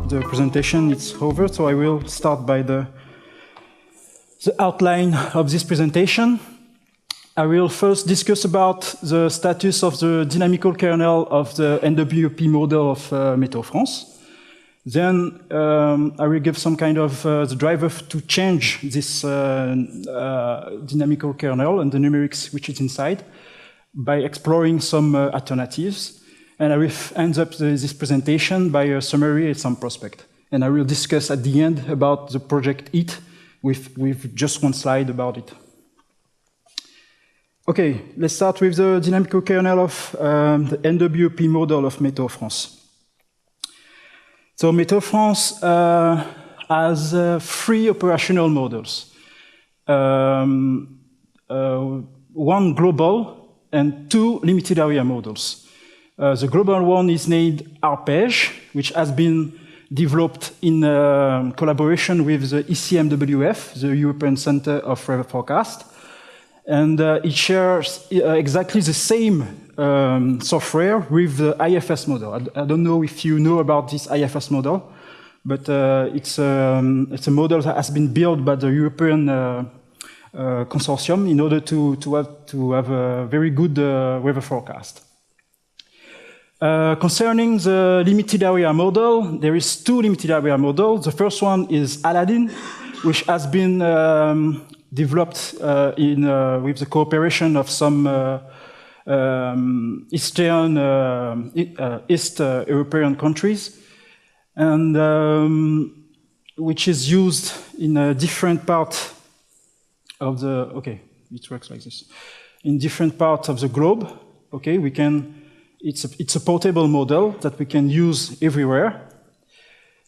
The presentation is over, so I will start by the outline of this presentation. I will first discuss about the status of the dynamical kernel of the NWP model of Météo-France. Then I will give some kind of the driver to change this dynamical kernel and the numerics which is inside by exploring some alternatives. And I will end up this presentation by a summary and some prospect. And I will discuss at the end about the project IT with just one slide about it. Okay, let's start with the dynamical kernel of the NWP model of Météo-France. So Météo-France has 3 operational models. One global and 2 limited area models. The global one is named Arpège, which has been developed in collaboration with the ECMWF, the European Center of Weather Forecast. And it shares exactly the same software with the IFS model. I don't know if you know about this IFS model, but it's a model that has been built by the European consortium in order to have a very good weather forecast. Concerning the limited area model, there is 2 limited area models. The first one is Aladdin, which has been developed with the cooperation of some East European countries, and which is used in a different part of the. Okay, it works like this. In different parts of the globe. Okay, we can. It's a portable model that we can use everywhere,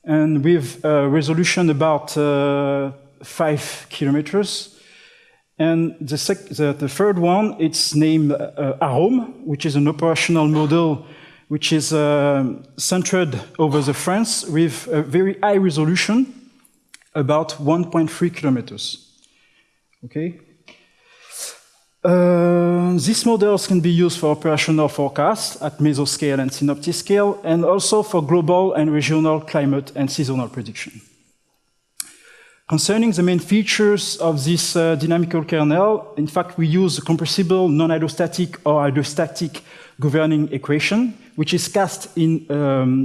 and with a resolution about 5 kilometers. And the third one, it's named Arome, which is an operational model which is centered over the France with a very high resolution, about 1.3 kilometers. Okay. These models can be used for operational forecasts at mesoscale and synoptic scale, and also for global and regional climate and seasonal prediction. Concerning the main features of this dynamical kernel, in fact, we use a compressible non-hydrostatic or hydrostatic governing equation, which is cast in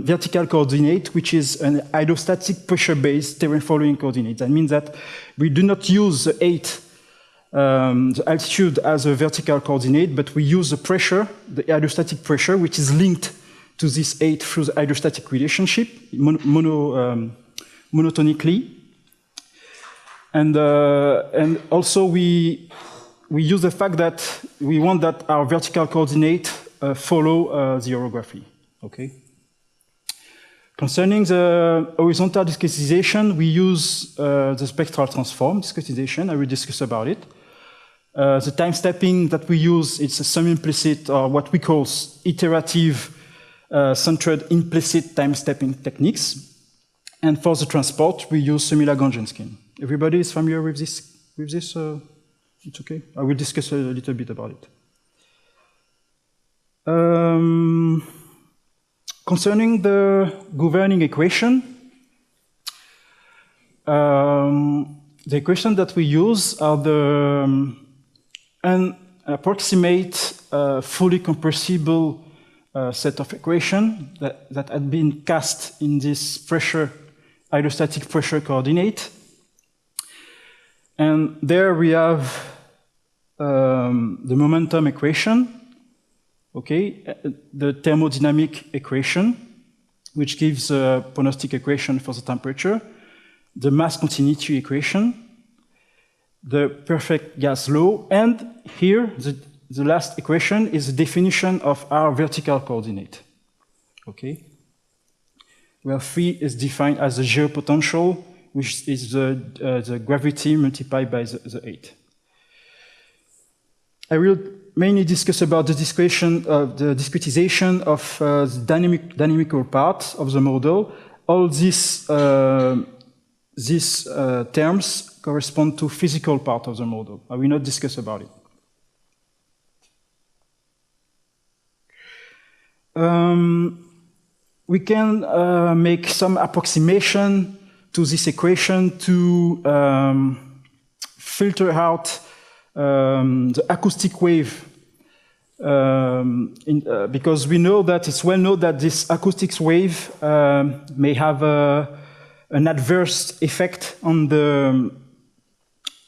vertical coordinate, which is an hydrostatic pressure-based terrain-following coordinate. That means that we do not use the 8 the altitude as a vertical coordinate, but we use the pressure, the hydrostatic pressure, which is linked to this 8 through the hydrostatic relationship monotonically. And also we use the fact that we want that our vertical coordinate follow the orography. Okay. Concerning the horizontal discretization, we use the spectral transform discretization. I will discuss about it. The time stepping that we use, it's a semi-implicit, or what we call iterative centered implicit time stepping techniques. And for the transport, we use semi-Lagrangian scheme. Everybody is familiar with this? It's okay. I will discuss a little bit about it. Concerning the governing equation, the equation that we use are an approximate, fully compressible set of equations that had been cast in this hydrostatic pressure coordinate. And there we have the momentum equation, okay, the thermodynamic equation, which gives a prognostic equation for the temperature, the mass continuity equation, the perfect gas law, and here the last equation is the definition of our vertical coordinate. Okay, where phi is defined as the geopotential, which is the gravity multiplied by the 8. I will mainly discuss about the discretization of the dynamical part of the model. All this these terms correspond to physical part of the model. I will not discuss about it. We can make some approximation to this equation to filter out the acoustic wave, because we know that it's well known that this acoustic wave may have an adverse effect on the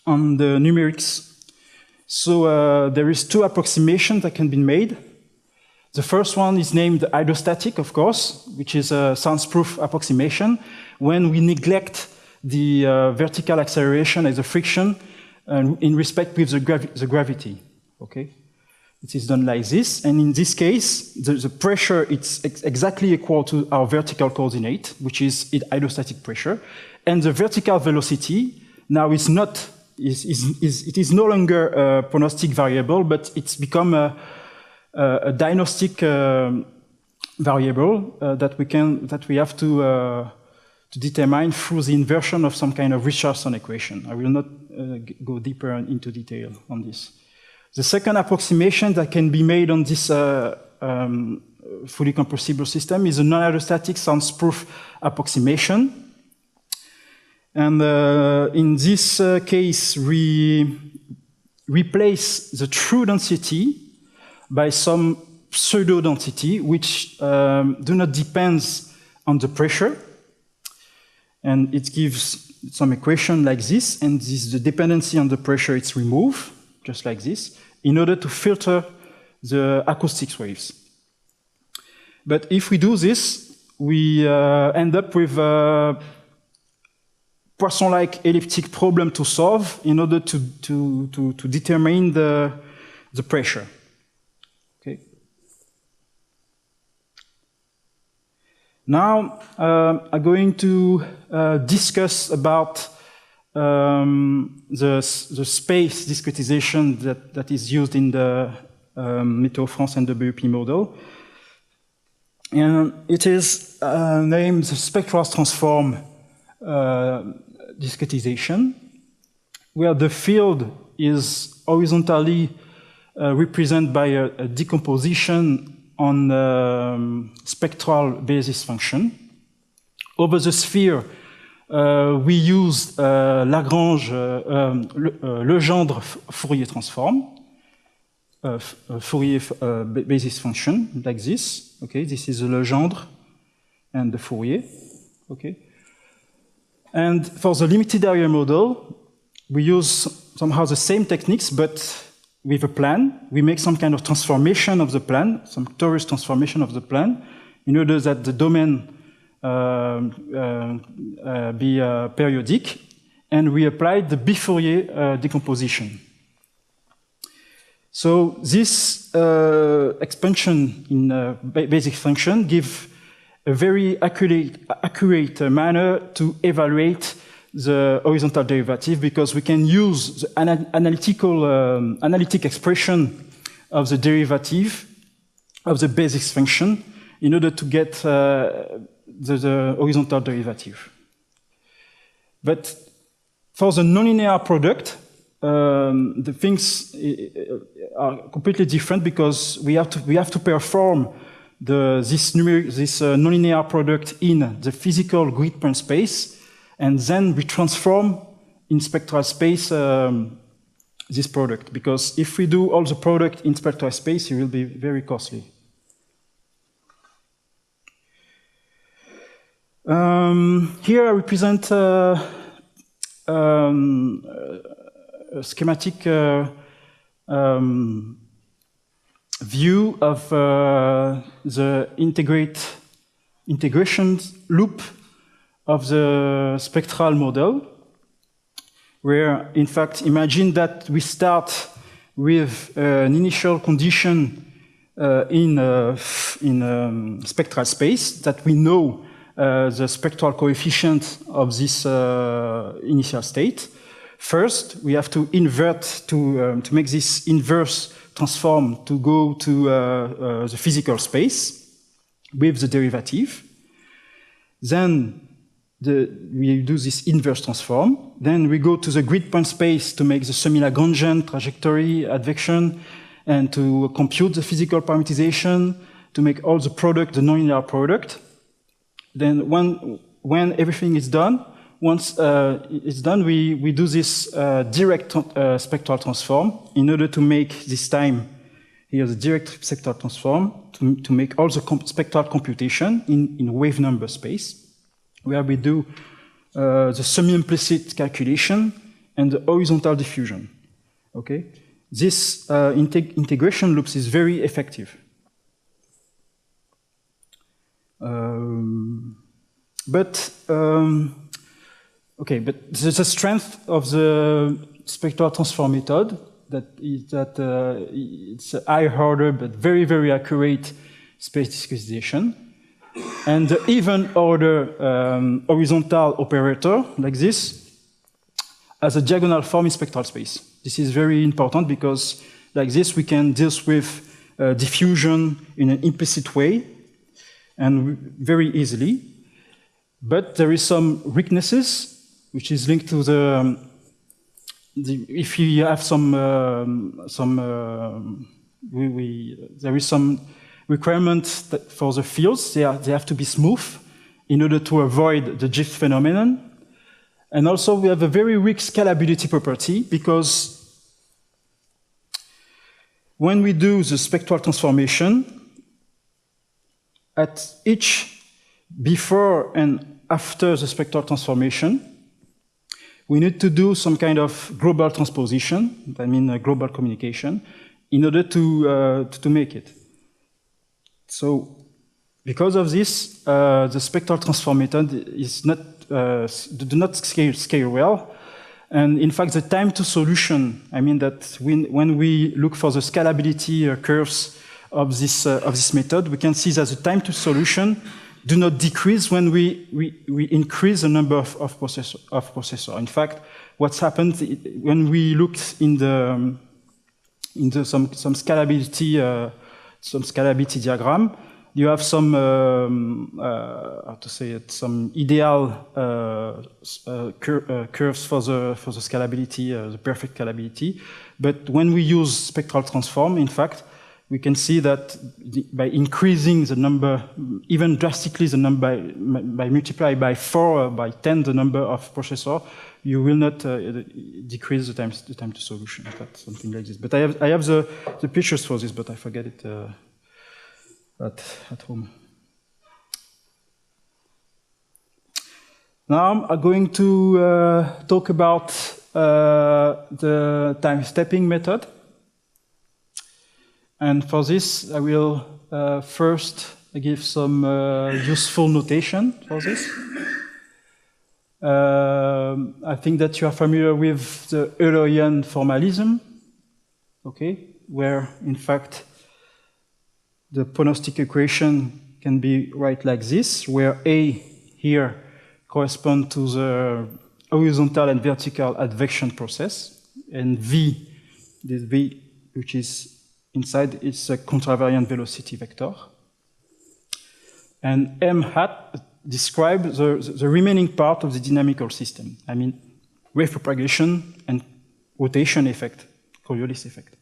numerics. So there is two approximations that can be made. The first one is named hydrostatic, of course, which is a soundproof approximation when we neglect the vertical acceleration as a friction in respect with the gravity. Okay, it is done like this, and in this case, the pressure is exactly equal to our vertical coordinate, which is hydrostatic pressure, and the vertical velocity now is not it is no longer a pronostic variable, but it's become a diagnostic variable that we have to determine through the inversion of some kind of Richardson equation. I will not go deeper into detail on this. The second approximation that can be made on this fully compressible system is a non-hydrostatic soundproof approximation. And in this case, we replace the true density by some pseudo density, which do not depend on the pressure. And it gives some equation like this, and the dependency on the pressure is removed, just like this, in order to filter the acoustic waves. But if we do this, we end up with a Poisson-like elliptic problem to solve in order to determine the pressure. Okay. Now I'm going to discuss about the space discretization that is used in the Météo France and WP model. And it is named the spectral transform discretization, where the field is horizontally represented by a decomposition on spectral basis function. Over the sphere, we use Lagrange Legendre Fourier transform, Fourier basis function, like this. Okay, this is the Legendre and the Fourier. Okay, and for the limited area model, we use somehow the same techniques, but with a plan. We make some kind of transformation of the plan, some torus transformation of the plan, in order that the domain be periodic, and we applied the Fourier decomposition. So this expansion in basic function gives a very accurate manner to evaluate the horizontal derivative, because we can use the analytic expression of the derivative of the basic function in order to get the horizontal derivative. But for the nonlinear product, the things are completely different, because we have to perform this nonlinear product in the physical grid point space, and then we transform in spectral space this product, because if we do all the product in spectral space, it will be very costly. Here I represent a schematic view of the integration loop of the spectral model, where, in fact, imagine that we start with an initial condition in spectral space, that we know the spectral coefficient of this initial state. First, we have to invert to make this inverse transform to go to the physical space with the derivative. Then, we do this inverse transform. Then we go to the grid point space to make the semi-Lagrangian trajectory advection and to compute the physical parameterization, to make all the product, the nonlinear product. Then when everything is done, once it's done, we do this direct spectral transform in order to make this time here the direct spectral transform to make all the spectral computation in wave number space, where we do the semi-implicit calculation and the horizontal diffusion. Okay, this integration loops is very effective. But the strength of the spectral transform method it's a high order but very, very accurate space discretization. And the even order horizontal operator, like this, has a diagonal form in spectral space. This is very important because, like this, we can deal with diffusion in an implicit way and very easily. But there is some weaknesses, which is linked to if you have there is some requirement for the fields. They have to be smooth in order to avoid the drift phenomenon. And also we have a very weak scalability property because when we do the spectral transformation, at each before and after the spectral transformation, we need to do some kind of global transposition, I mean global communication, in order to make it. So, because of this, the spectral transform method is not do not scale well, and in fact, the time to solution. I mean that when we look for the scalability curves of this method, we can see that the time to solution do not decrease when we increase the number of processor. In fact, what's happened when we looked into some scalability diagram, you have some how to say it, some ideal curves for the scalability, the perfect scalability. But when we use spectral transform, in fact, we can see that by increasing the number, even drastically the number, by multiply by 4 or by 10 the number of processor, you will not decrease the time to solution. That's something like this. But I have the pictures for this, but I forget it at home. Now I'm going to talk about the time stepping method. And for this, I will first give some useful notation for this. I think that you are familiar with the Eulerian formalism, okay, where in fact the pronostic equation can be written like this, where A here corresponds to the horizontal and vertical advection process, and V, this V, which is inside, it's a contravariant velocity vector. And M hat describes the remaining part of the dynamical system. I mean, wave propagation and rotation effect, Coriolis effect.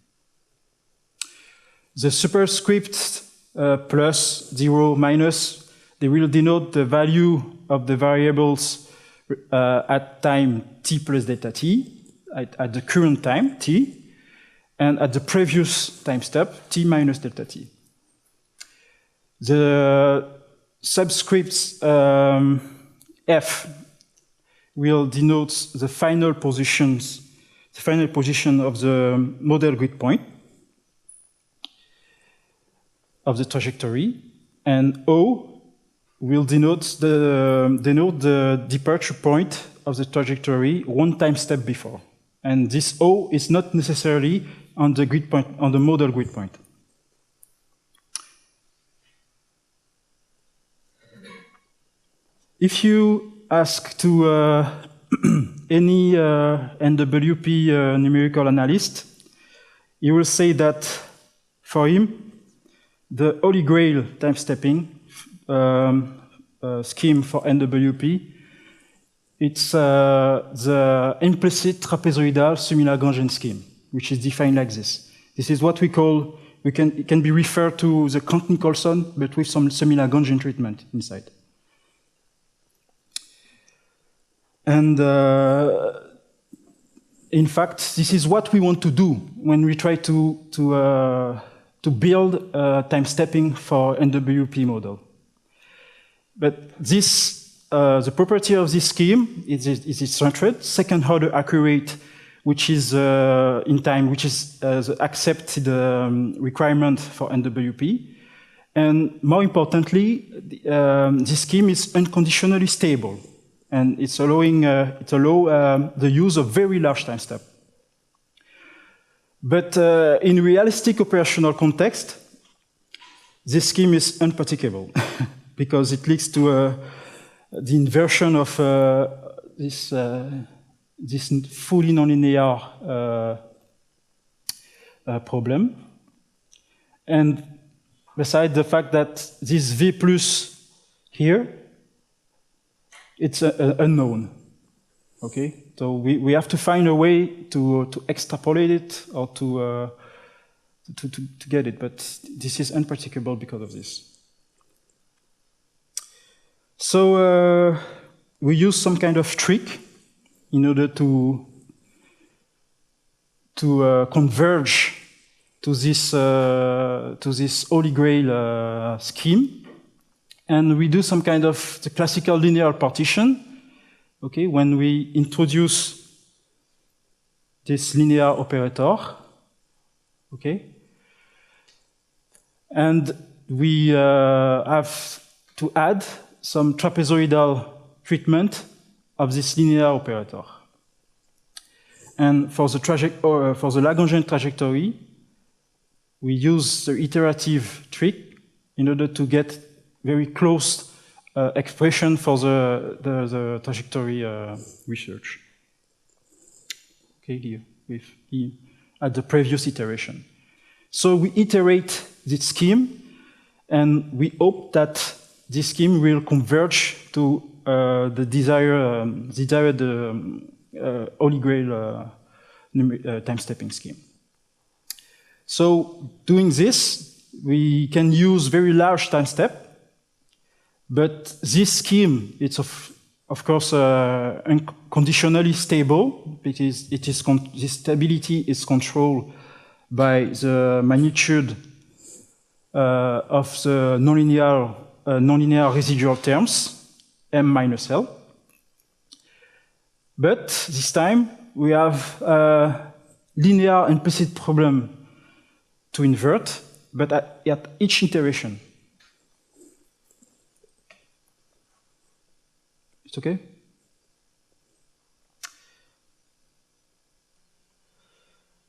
The superscripts plus, 0, minus, they will denote the value of the variables at time t plus delta t, at the current time, t, and at the previous time step, t minus delta t. The subscripts f will denote the final position of the model grid point of the trajectory, and O will denote the departure point of the trajectory one time step before. And this O is not necessarily on the grid point, on the model grid point. If you ask to any NWP numerical analyst, he will say that for him, the Holy Grail time stepping scheme for NWP it's the implicit trapezoidal semi-Lagrangian scheme, which is defined like this. This is what we call, it can be referred to the Kant-Nicolson, but with some semi-Lagrangian treatment inside. And in fact, this is what we want to do when we try to build time stepping for NWP model. But this, the property of this scheme is it's centered, second order accurate, which is in time, which is the accepted requirement for NWP. And more importantly, this scheme is unconditionally stable. And it's allowing the use of very large time step. But in realistic operational context, this scheme is unpracticable because it leads to the inversion of this fully nonlinear problem. And besides the fact that this V plus here, it's unknown, okay? So we have to find a way to extrapolate it or to get it, but this is unpracticable because of this. So we use some kind of trick in order to converge to this Holy Grail scheme. And we do some kind of the classical linear partition, okay, when we introduce this linear operator, okay? And we have to add some trapezoidal treatment of this linear operator. And for the Lagrangian trajectory, we use the iterative trick in order to get very close expression for the trajectory research. Okay, here with at the previous iteration. So we iterate this scheme, and we hope that this scheme will converge to the desired Holy Grail time-stepping scheme. So doing this, we can use very large time step. But this scheme, it's of course unconditionally stable because this stability is controlled by the magnitude of the nonlinear residual terms, M minus L. But this time we have a linear implicit problem to invert, but at each iteration. It's okay?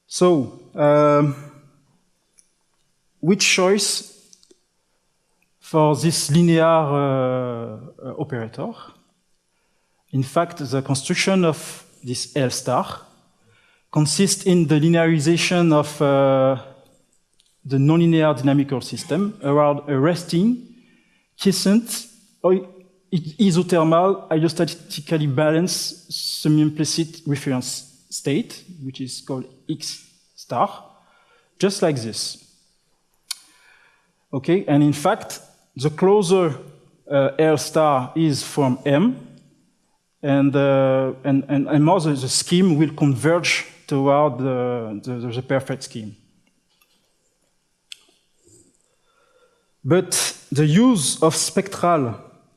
So, which choice for this linear operator? In fact, the construction of this L star consists in the linearization of the nonlinear dynamical system around a resting, quiescent, isothermal, hydrostatically balanced semi-implicit reference state, which is called X star, just like this. Okay, and in fact, the closer L star is from M, and more the scheme will converge toward the perfect scheme. But the use of spectral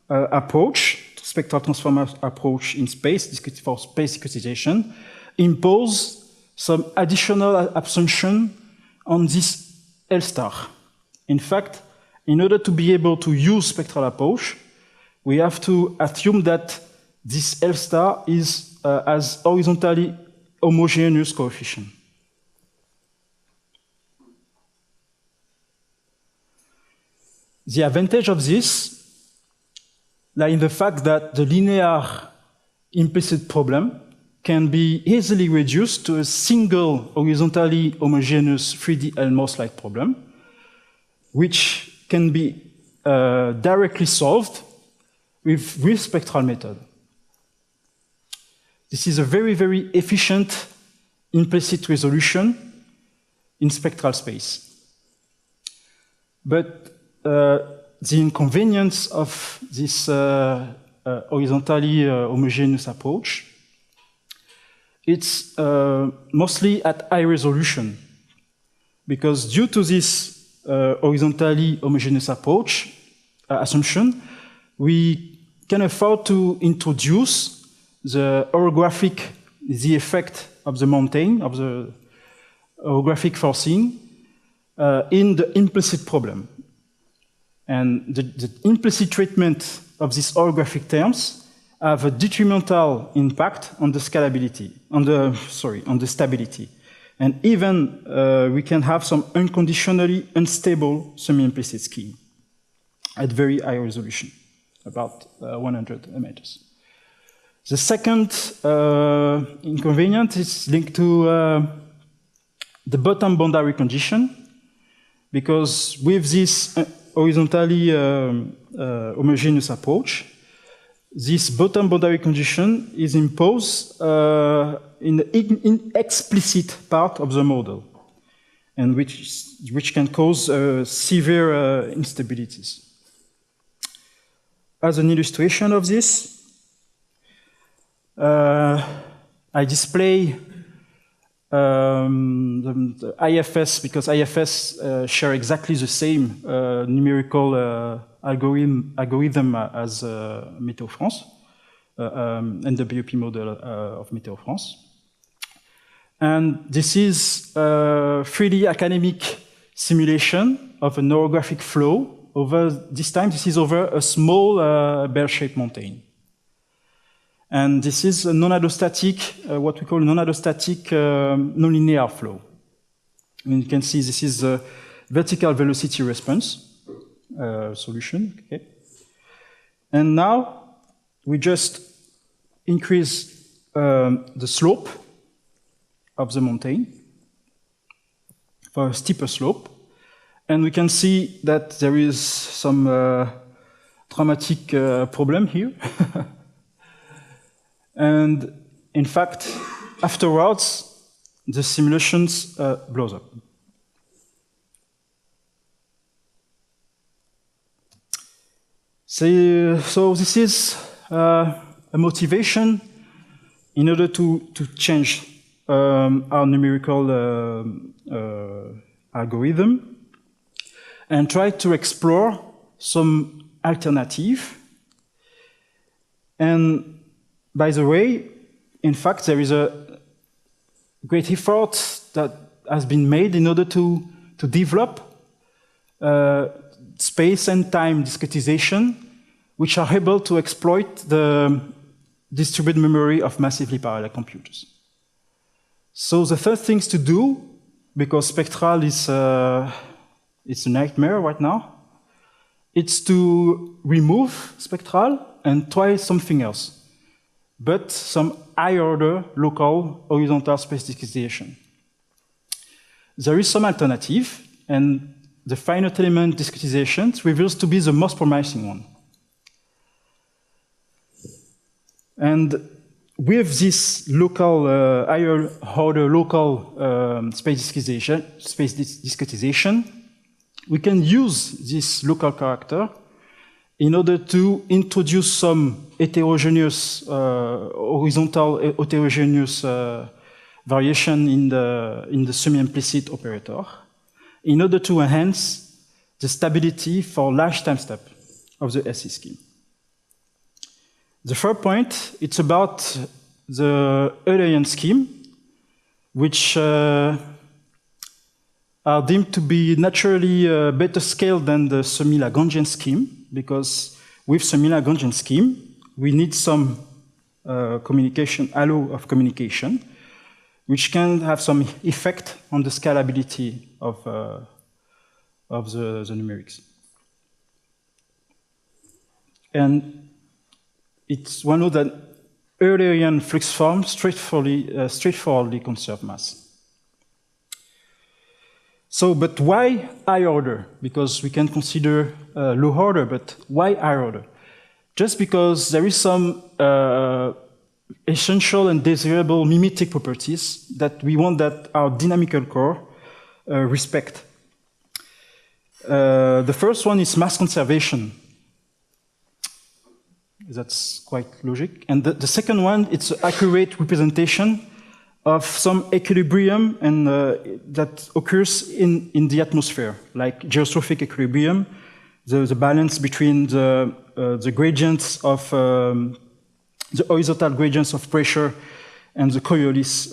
approach, spectral transformer approach in space, for space discretization, impose some additional assumption on this L star. In fact, in order to be able to use spectral approach, we have to assume that this L star is as horizontally homogeneous coefficient. The advantage of this lies in the fact that the linear implicit problem can be easily reduced to a single horizontally homogeneous 3D Helmholtz-like problem, which can be directly solved with spectral method. This is a very, very efficient implicit resolution in spectral space. But the inconvenience of this horizontally homogeneous approach, it's mostly at high resolution. Because due to this horizontally homogeneous approach assumption, we can afford to introduce the effect of the mountain, of the orographic forcing, in the implicit problem. And the implicit treatment of these orographic terms have a detrimental impact on the scalability, on the stability. And even we can have some unconditionally unstable semi-implicit scheme at very high resolution, about 100 meters. The second inconvenience is linked to the bottom boundary condition, because with this horizontally homogeneous approach, this bottom boundary condition is imposed in the explicit part of the model, and which can cause severe instabilities. As an illustration of this, I display the IFS, because IFS share exactly the same numerical algorithm as Météo France, and the BOP model of Météo France. And this is a 3D academic simulation of an orographic flow. This time, this is over a small bell-shaped mountain. And this is a non-allostatic, what we call a non-allostatic nonlinear flow. And you can see this is a vertical velocity response solution. Okay. And now we just increase the slope of the mountain for a steeper slope. And we can see that there is some dramatic problem here. And in fact, afterwards, the simulations blows up. So this is a motivation in order to change our numerical algorithm and try to explore some alternative. And by the way, in fact, there is a great effort that has been made in order to develop space and time discretization, which are able to exploit the distributed memory of massively parallel computers. So the first things to do, because Spectral is it's a nightmare right now, it's to remove Spectral and try something else, but some high-order local horizontal space discretization. There is some alternative, and the finite element discretization reveals to be the most promising one. And with this local, higher-order local space discretization, we can use this local character in order to introduce some heterogeneous, horizontal heterogeneous variation in the semi-implicit operator, in order to enhance the stability for large time step of the SE scheme. The third point, it's about the Eulerian scheme, which are deemed to be naturally better scaled than the semi-Lagrangian scheme, because with semi-Lagrangian scheme, we need some communication, halo of communication, which can have some effect on the scalability of the numerics. And it's one of the Eulerian flux form straightforwardly conserve mass. So, but why high order? Because we can consider low order, but why high order? Just because there is some essential and desirable mimetic properties that we want that our dynamical core respect. The first one is mass conservation. That's quite logic. And the second one, it's accurate representation of some equilibrium and that occurs in the atmosphere, like geostrophic equilibrium, the balance between the gradients of the horizontal gradients of pressure and the Coriolis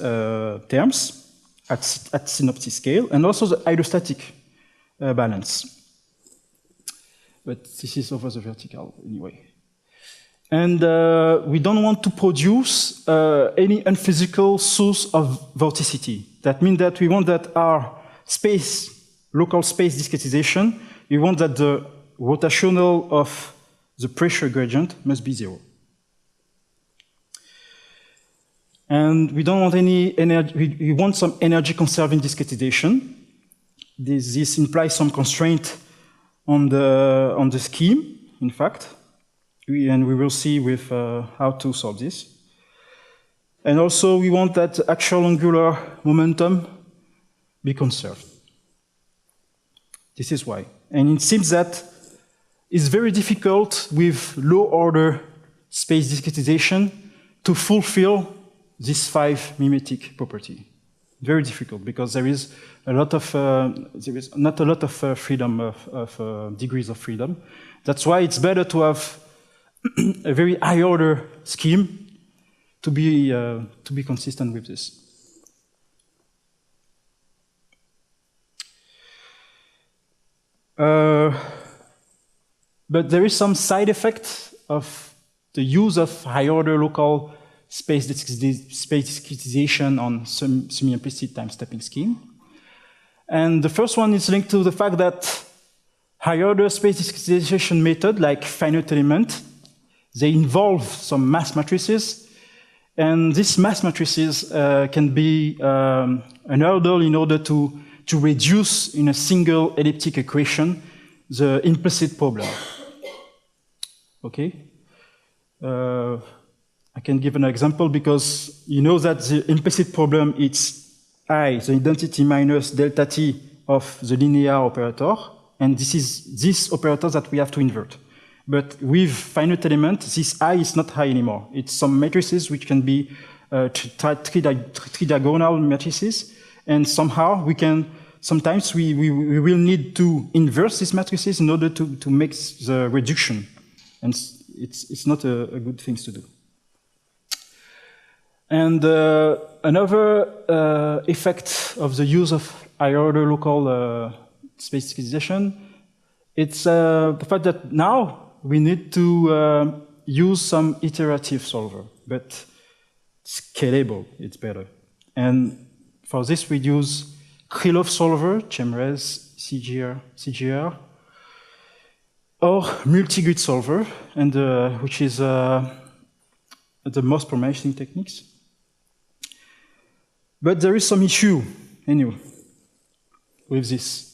terms at synopsis scale, and also the hydrostatic balance. But this is over the vertical anyway. And we don't want to produce any unphysical source of vorticity. That means that we want that our space, local space discretization, we want that the rotational of the pressure gradient must be 0. And we don't want any energy, we want some energy conserving discretization. This implies some constraint on the scheme, in fact. And we will see with how to solve this. And also we want that actual angular momentum be conserved. This is why. And it seems that it's very difficult with low order space discretization to fulfill this 5 mimetic property. Very difficult because there is a lot of there is not a lot of freedom of degrees of freedom. That's why it's better to have a very high order scheme to be consistent with this. But there is some side effect of the use of high order local space discretization on semi-implicit time stepping scheme. And the first one is linked to the fact that high order space discretization method, like finite element, they involve some mass matrices. And these mass matrices can be an hurdle in order to reduce in a single elliptic equation the implicit problem. Okay? I can give an example because you know that the implicit problem is I, the identity minus delta t of the linear operator, and this is this operator that we have to invert. But with finite element, this I is not high anymore. It's some matrices which can be tridiagonal matrices, and somehow we can, sometimes we will need to inverse these matrices in order to make the reduction. And it's not a good thing to do. And another effect of the use of higher order local space discretization, it's the fact that now we need to use some iterative solver, but scalable, it's better. And for this we use Krylov solver, CEMRACS, CGR, or multi-grid solver, and which is the most promising techniques. But there is some issue, anyway, with this.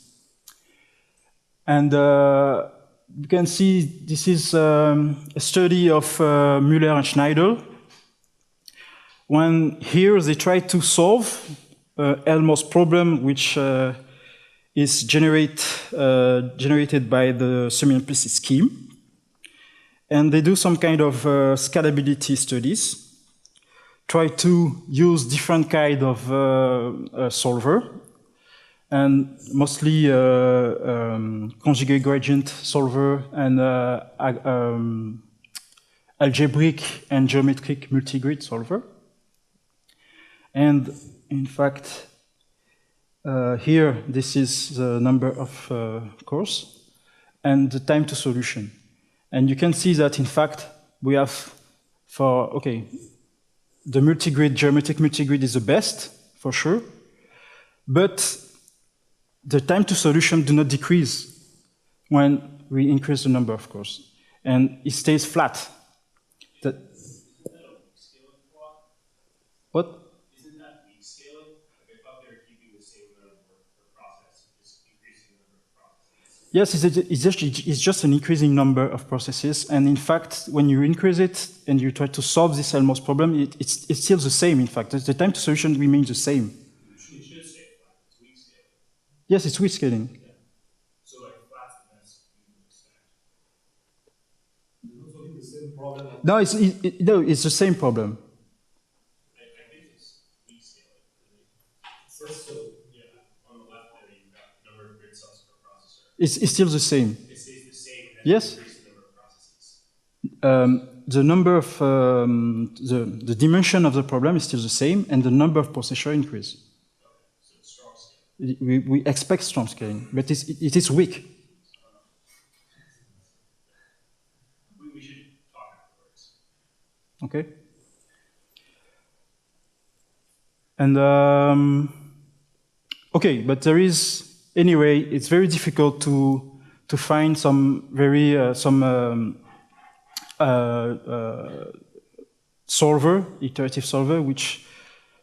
And you can see this is a study of Müller and Schneider. When here they try to solve Elmo's problem, which is generated by the semi-implicit scheme. And they do some kind of scalability studies, try to use different kind of solver, and mostly conjugate gradient solver and algebraic and geometric multigrid solver. And in fact, here, this is the number of cores and the time to solution. And you can see that, in fact, we have for, okay, the multigrid, geometric multigrid is the best, for sure. But the time to solution do not decrease when we increase the number of cores. And it stays flat. That, what? Isn't that weak scaling? Like I thought they were keeping the same amount of work per process, just increasing the number of processes. Yes, it's just an increasing number of processes, and in fact, when you increase it and you try to solve this Elmos problem, it's still the same. In fact, the time to solution remains the same. It should say flat. It's weak scaling. Yes, it's weak scaling. Yeah. So like flat's the best you would expect. It's also the same problem. No, it's the same problem. I think it's weak scaling. It says so. Yeah. On the left there, you've got the number of grid cells per processor. It's still the same. It stays the same. And Yes. Increase the number of processes. The number of the dimension of the problem is still the same, and the number of processors increase. Okay. So it's strong scaling. We expect strong scaling, but it is weak. We should talk afterwards. Okay. And okay, but there is anyway. It's very difficult to find some very solver, iterative solver, which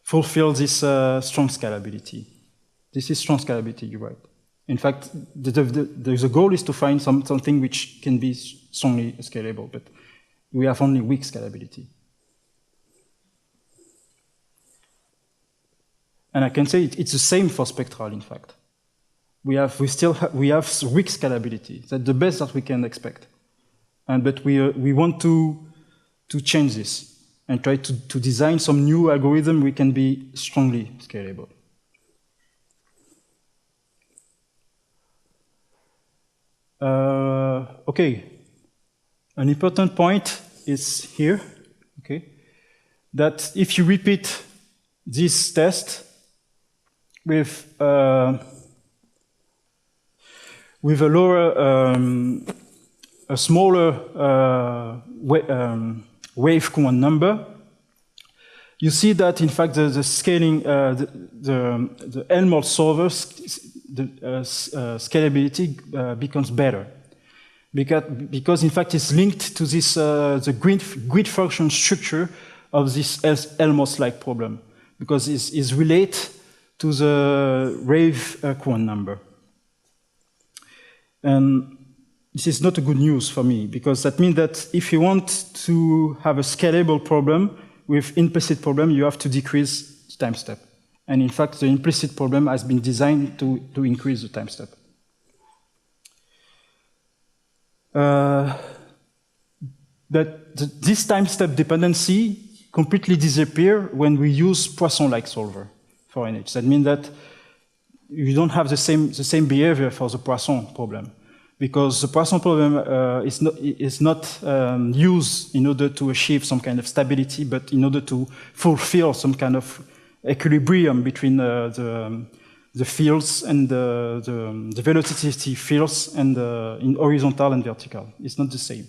fulfills this strong scalability. This is strong scalability. You're right. In fact, the goal is to find something which can be strongly scalable, but we have only weak scalability. And I can say it's the same for Spectral, in fact. We have weak scalability. That's the best that we can expect. But we want to change this and try to design some new algorithm we can be strongly scalable. Okay, an important point is here, okay, that if you repeat this test with a smaller wave command number, you see that in fact the scaling, the Helmholtz solver, scalability becomes better, because in fact it's linked to this the grid function structure of this Helmholtz-like problem, because it's related to the wave command number. And this is not a good news for me, because that means that if you want to have a scalable problem with implicit problem, you have to decrease the time step. And in fact, the implicit problem has been designed to increase the time step. This time step dependency completely disappears when we use Poisson-like solver for NH. That means that you don't have the same behavior for the Poisson problem, because the Poisson problem is not used in order to achieve some kind of stability, but in order to fulfill some kind of equilibrium between the fields and the velocity fields and in horizontal and vertical. It's not the same.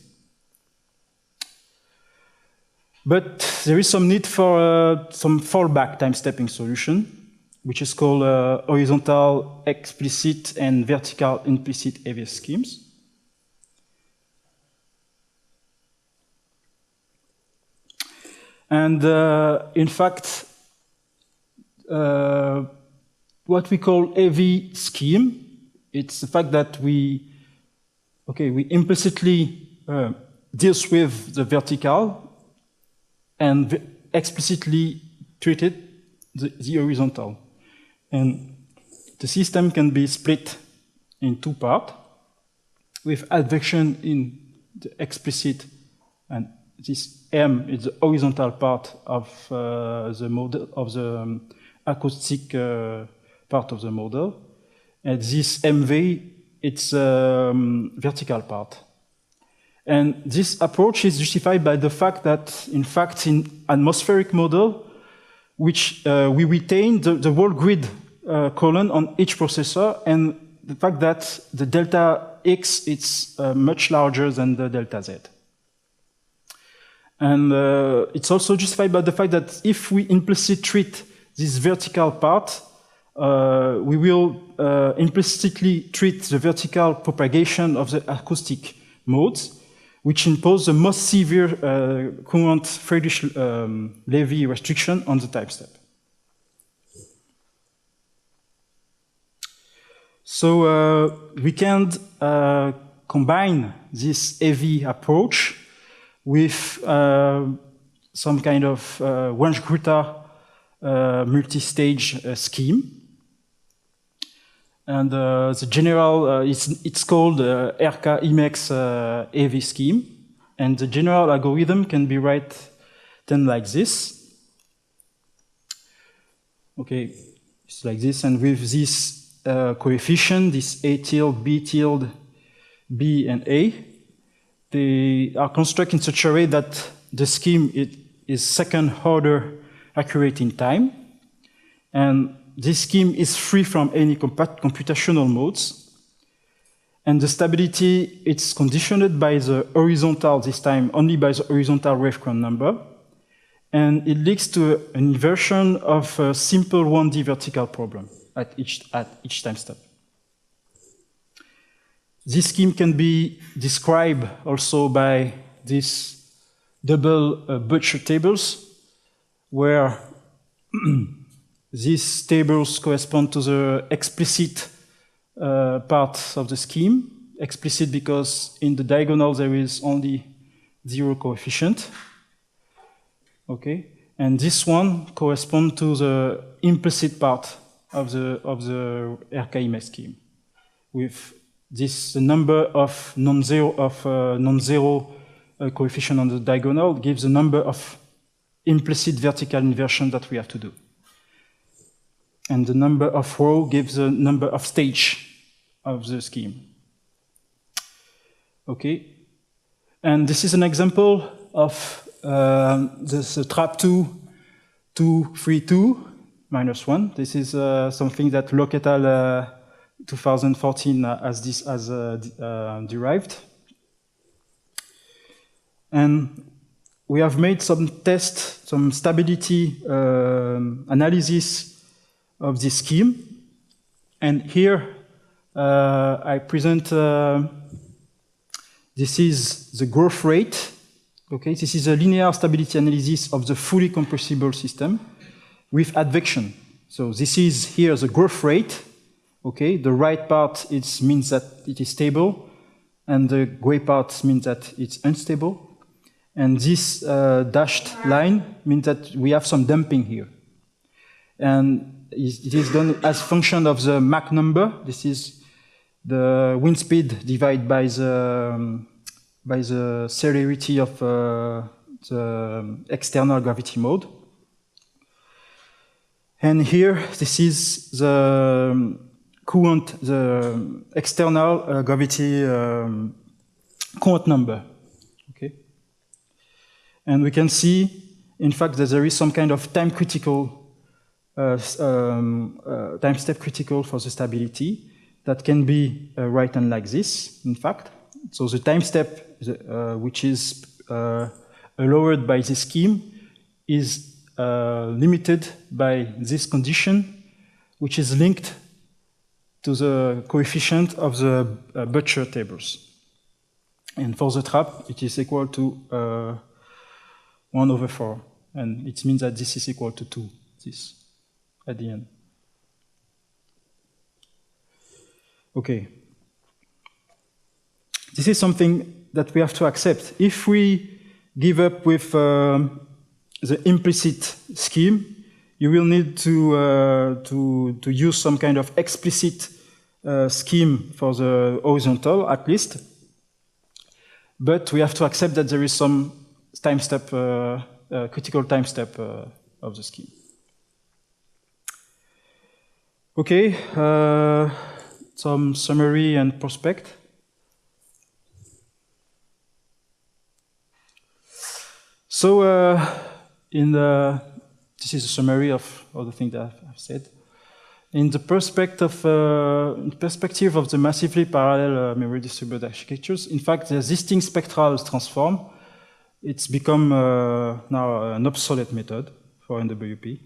But there is some need for some fallback time stepping solution, which is called horizontal explicit and vertical implicit AVS schemes. And in fact, what we call AV scheme, it's the fact that we implicitly deals with the vertical and explicitly treated the horizontal. And the system can be split in two parts, with advection in the explicit, and this M is the horizontal part of the model, of the acoustic part of the model, and this MV, it's vertical part. And this approach is justified by the fact that, in fact, in atmospheric model, which we retain the whole grid column on each processor, and the fact that the delta X is much larger than the delta Z. And it's also justified by the fact that if we implicitly treat this vertical part, we will implicitly treat the vertical propagation of the acoustic modes, which impose the most severe current Friedrich-Levy restriction on the time step. So we can combine this heavy approach with some kind of Wunsch-Grutter multi-stage scheme. And the general, it's called RK IMEX heavy scheme. And the general algorithm can be written like this. Okay, it's like this. And with this coefficient, this A tilde, B tilde, B, and A, they are constructed in such a way that the scheme is second order accurate in time. And this scheme is free from any computational modes. And the stability, it's conditioned by the horizontal, this time only by the horizontal wavecrone number. And it leads to an inversion of a simple 1D vertical problem at each time step. This scheme can be described also by these double Butcher tables, where these tables correspond to the explicit part of the scheme. Explicit because in the diagonal there is only 0 coefficient. Okay, and this one corresponds to the implicit part of the RK-IMEX scheme, with this the number of non-zero coefficient on the diagonal gives the number of implicit vertical inversion that we have to do. And the number of row gives the number of stage of the scheme. Okay, and this is an example of the trap 232 minus 1. This is something that Locke et al. 2014 has derived. And we have made some tests, some stability analysis of this scheme. And here I present, this is the growth rate. Okay, this is a linear stability analysis of the fully compressible system with advection. So this is here the growth rate. Okay, the right part means that it is stable, and the gray part means that it's unstable. And this dashed line means that we have some damping here. And it is done as function of the Mach number. This is the wind speed divided by the celerity of the external gravity mode. And here, this is the courant, the external gravity courant number. Okay, and we can see, in fact, that there is some kind of time critical, time step critical for the stability that can be written like this. In fact, so the time step, which is lowered by this scheme, is limited by this condition, which is linked to the coefficient of the Butcher tables. And for the trap, it is equal to 1/4. And it means that this is equal to 2, this, at the end. Okay. This is something that we have to accept. If we give up with the implicit scheme, you will need to use some kind of explicit scheme for the horizontal, at least. But we have to accept that there is some time step, critical time step of the scheme. Okay, some summary and prospect. So, this is a summary of all the things that I've said. In the perspective of the massively parallel memory distributed architectures, in fact, the existing spectral transform, it's become now an obsolete method for NWP.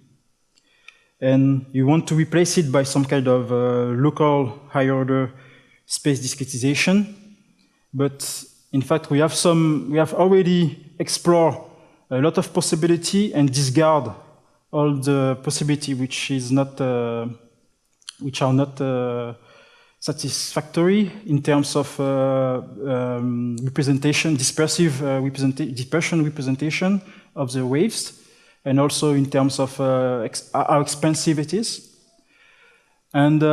And you want to replace it by some kind of local higher order space discretization. But in fact, we have already explored a lot of possibility and discard all the possibility which are not satisfactory in terms of representation, dispersion representation of the waves, and also in terms of how expensive it is. And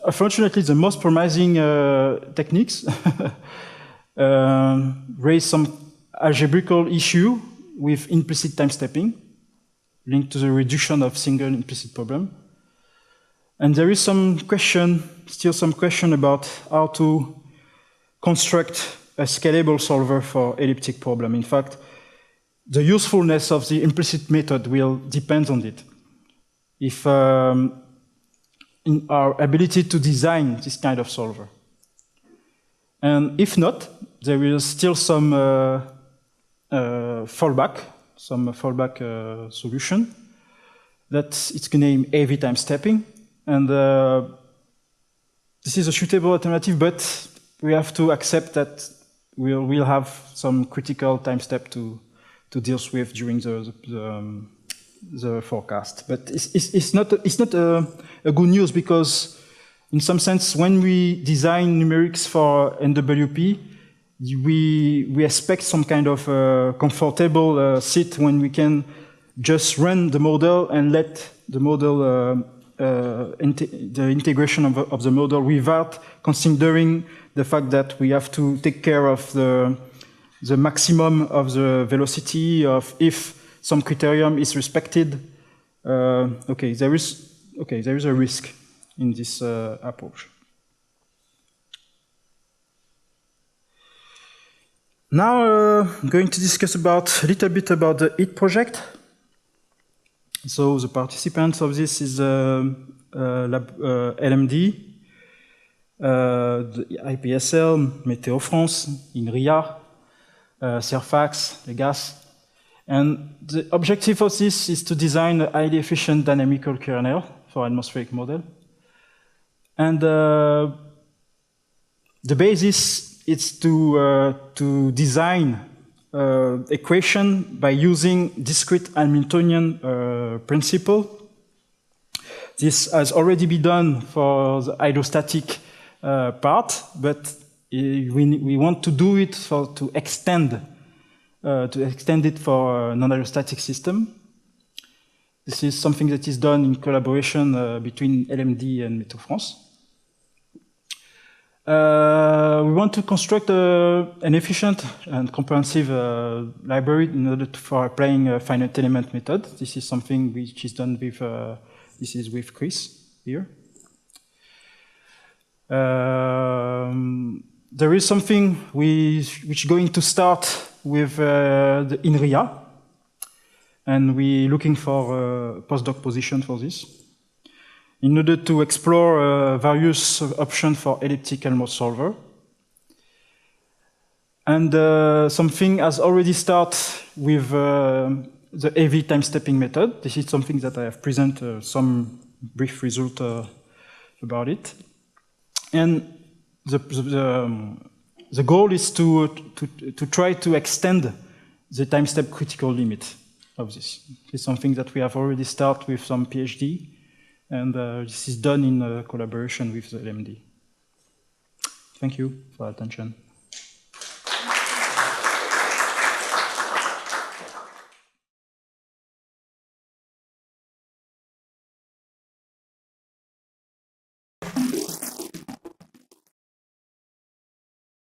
unfortunately, the most promising techniques raise some algebraical issue with implicit time stepping, linked to the reduction of single implicit problem. And there is still some question about how to construct a scalable solver for elliptic problem. In fact, the usefulness of the implicit method will depend on it. If in our ability to design this kind of solver. And if not, there is still some fallback solution that it's named AV time stepping. And this is a suitable alternative, but we have to accept that we'll have some critical time step to deal with during the forecast. But it's not a good news, because in some sense, when we design numerics for NWP, we expect some kind of comfortable seat when we can just run the model and let the model, the integration of the model without considering the fact that we have to take care of the maximum of the velocity of if some criterion is respected. There is a risk in this approach. Now I'm going to discuss a little bit about the HIT project. So the participants of this is LMD, the IPSL, Météo France, INRIA, CERFAX, LEGAS. And the objective of this is to design a highly efficient dynamical kernel for atmospheric model. And the basis is to design equation by using discrete Hamiltonian principle. This has already been done for the hydrostatic part, but we want to do it to extend it for non-hydrostatic system. This is something that is done in collaboration between LMD and Météo France. We want to construct an efficient and comprehensive library in order for applying a finite element method. This is something which is done with, this is with Chris here. There is something which is going to start with the INRIA, and we're looking for a postdoc position for this, in order to explore various options for elliptic Helmholtz solver. And something has already started with the AV time stepping method. This is something that I have presented some brief result about it. And the goal is to try to extend the time step critical limit of this. It's something that we have already started with some PhD, and this is done in collaboration with the LMD. Thank you for your attention.